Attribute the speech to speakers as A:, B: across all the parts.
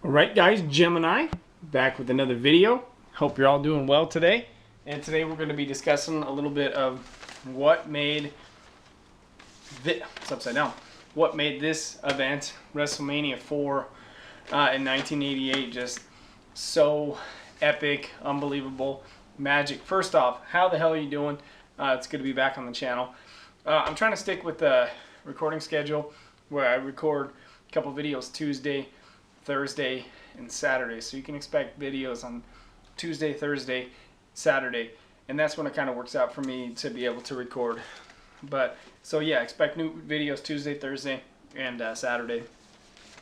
A: Alright guys, Gemini, back with another video. Hope you're all doing well today. And today we're going to be discussing a little bit of what made what made this event, WrestleMania 4 in 1988, just so epic, unbelievable, magic. First off, how the hell are you doing? It's good to be back on the channel. I'm trying to stick with the recording schedule where I record a couple videos Tuesday, Thursday, and Saturday. So you can expect videos on Tuesday, Thursday, Saturday, and that's when it kind of works out for me to be able to record. But so yeah, expect new videos Tuesday, Thursday, and Saturday.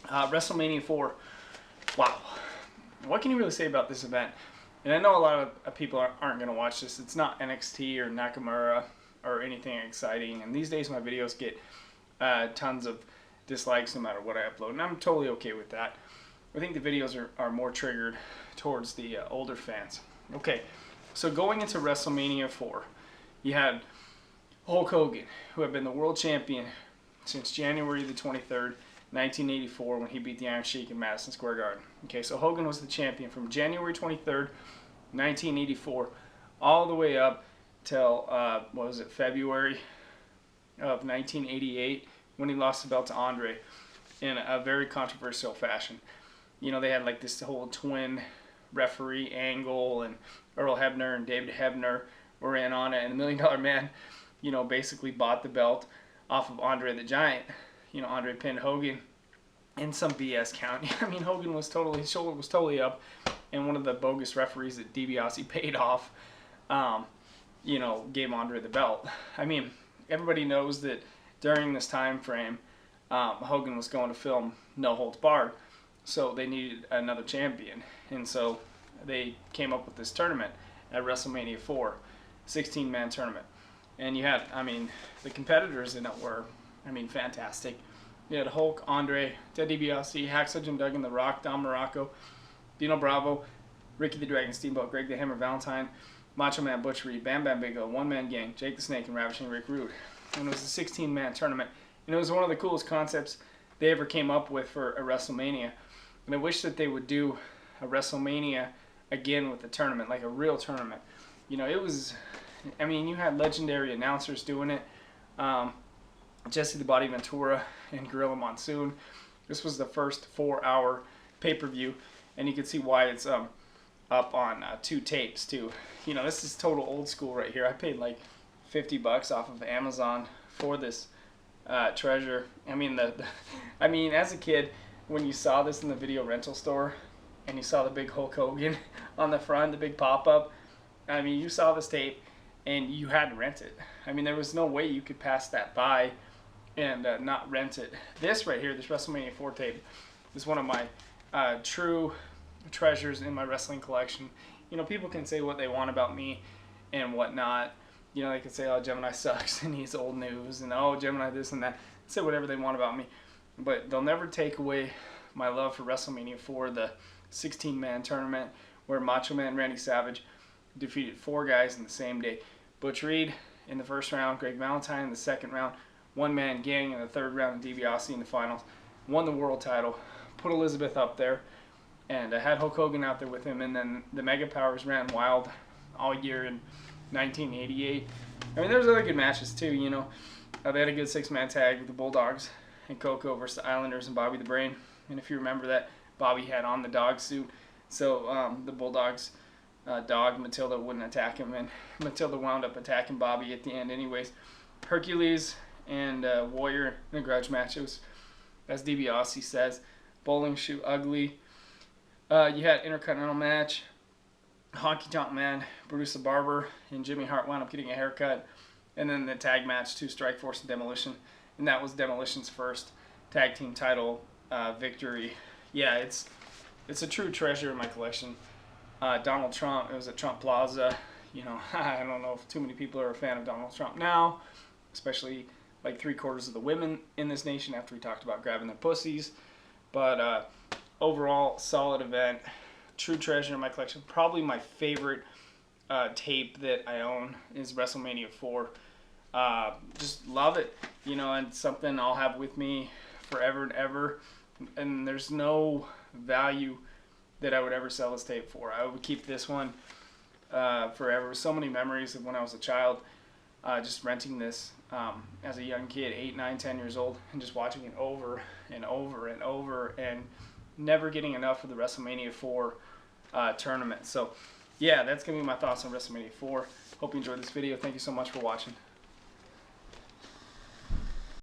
A: WrestleMania 4. Wow, what can you really say about this event? And I know a lot of people aren't going to watch this. It's not NXT or Nakamura or anything exciting. And these days my videos get tons of dislikes no matter what I upload, and I'm totally okay with that. I think the videos are more triggered towards the older fans. Okay, so going into WrestleMania 4, you had Hulk Hogan, who had been the world champion since January the 23rd, 1984, when he beat the Iron Sheik in Madison Square Garden. Okay, so Hogan was the champion from January 23rd, 1984, all the way up till, what was it, February of 1988, when he lost the belt to Andre in a very controversial fashion. You know, they had like this whole twin referee angle, and Earl Hebner and David Hebner were in on it, and the $1 Million Man, you know, basically bought the belt off of Andre the Giant. You know, Andre pinned Hogan in some BS count. I mean, Hogan was totally, his shoulder was totally up, and one of the bogus referees that DiBiase paid off, you know, gave Andre the belt. I mean, everybody knows that during this time frame, Hogan was going to film No Holds Barred, so they needed another champion, and so they came up with this tournament at WrestleMania 4, 16-man tournament. And you had, I mean, the competitors in it were, I mean, fantastic. You had Hulk, Andre, Ted DiBiase, Hacksaw Jim Duggan, The Rock, Don Morocco, Dino Bravo, Ricky the Dragon Steamboat, Greg the Hammer Valentine, Macho Man Butch Reed, Bam Bam Bigelow, One Man Gang, Jake the Snake, and Ravishing Rick Rude. And it was a 16-man tournament. And it was one of the coolest concepts they ever came up with for a WrestleMania. And I wish that they would do a WrestleMania again with a tournament, like a real tournament. You know, it was, I mean, you had legendary announcers doing it. Jesse the Body Ventura and Gorilla Monsoon. This was the first 4-hour pay-per-view, and you can see why it's up on 2 tapes too. You know, this is total old school right here. I paid like $50 off of Amazon for this treasure. I mean, I mean, as a kid, when you saw this in the video rental store and you saw the big Hulk Hogan on the front, the big pop-up, I mean, you saw this tape and you had to rent it. I mean, there was no way you could pass that by and not rent it. This right here, this WrestleMania 4 tape, is one of my true treasures in my wrestling collection. You know, people can say what they want about me and whatnot. You know, they can say, oh, Gemini sucks and he's old news, and oh, Gemini this and that. Say whatever they want about me. But they'll never take away my love for WrestleMania 4, the 16-man tournament where Macho Man Randy Savage defeated 4 guys in the same day. Butch Reed in the first round, Greg Valentine in the second round, One Man Gang in the third round, and DiBiase in the finals. Won the world title, put Elizabeth up there, and I had Hulk Hogan out there with him, and then the Mega Powers ran wild all year in 1988. I mean, there was other good matches too, you know. They had a good 6-man tag with the Bulldogs and Coco versus the Islanders and Bobby the Brain. And if you remember that, Bobby had on the dog suit, so the Bulldogs dog, Matilda, wouldn't attack him, and Matilda wound up attacking Bobby at the end anyways. Hercules and Warrior in a grudge match. It was, as DiBiase says, bowling shoe ugly. You had Intercontinental match. Honky Tonk Man, Bruce the Barber, and Jimmy Hart wound up getting a haircut. And then the tag match to Strikeforce and Demolition. And that was Demolition's first tag team title victory. Yeah, it's a true treasure in my collection. Donald Trump, it was at Trump Plaza. You know, I don't know if too many people are a fan of Donald Trump now, especially like 3/4 of the women in this nation after we talked about grabbing their pussies. But overall, solid event. True treasure in my collection. Probably my favorite tape that I own is WrestleMania 4. Just love it, you know, and something I'll have with me forever and ever. and there's no value that I would ever sell this tape for. I would keep this one forever. So many memories of when I was a child, just renting this as a young kid, 8, 9, 10 years old, and just watching it over and over and over, and never getting enough of the WrestleMania 4 tournament. So yeah, that's going to be my thoughts on WrestleMania 4. Hope you enjoyed this video. Thank you so much for watching.